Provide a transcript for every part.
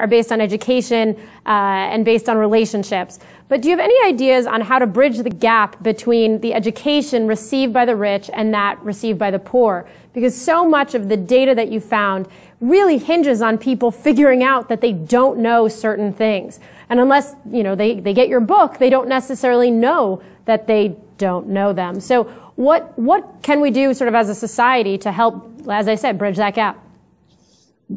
are based on education and based on relationships. But do you have any ideas on how to bridge the gap between the education received by the rich and that received by the poor? Because so much of the data that you found really hinges on people figuring out that they don't know certain things. And unless, they get your book, they don't necessarily know that they don't know them. So what can we do sort of as a society to help, as I said, bridge that gap?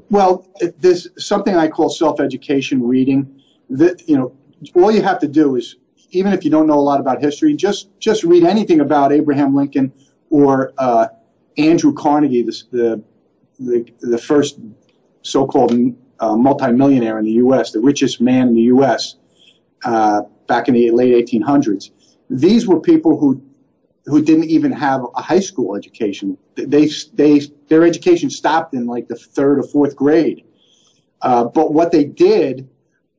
Well, there's something I call self-education reading. All you have to do is, even if you don't know a lot about history, just read anything about Abraham Lincoln or Andrew Carnegie, the first so-called multimillionaire in the U.S., the richest man in the U.S. Back in the late 1800s. These were people who didn't even have a high school education. Their education stopped in like the third or fourth grade. But what they did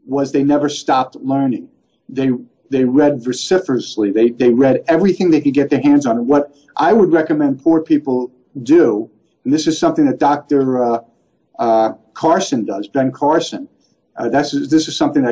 was they never stopped learning. They read vociferously. They read everything they could get their hands on. And what I would recommend poor people do, and this is something that Dr. Carson does, Ben Carson. This is something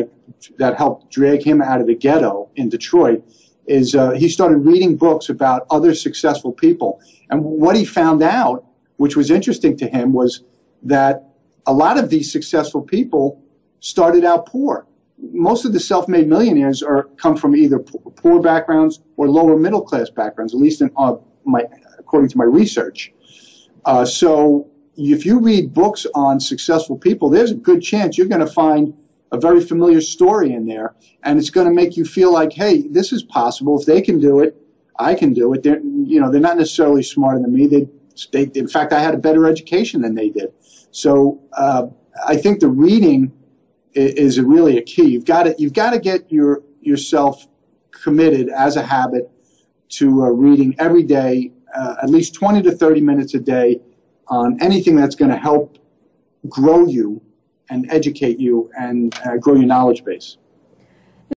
that helped drag him out of the ghetto in Detroit. He started reading books about other successful people. And what he found out, which was interesting to him, was that a lot of these successful people started out poor. Most of the self-made millionaires come from either poor backgrounds or lower middle class backgrounds, at least according to my research. So if you read books on successful people, there's a good chance you're going to find a very familiar story in there, and it's going to make you feel like, hey, this is possible. If they can do it, I can do it. They're not necessarily smarter than me. In fact, I had a better education than they did. So I think the reading is really a key. You've got to get yourself committed as a habit to reading every day, at least 20 to 30 minutes a day on anything that's going to help grow you and educate you and grow your knowledge base.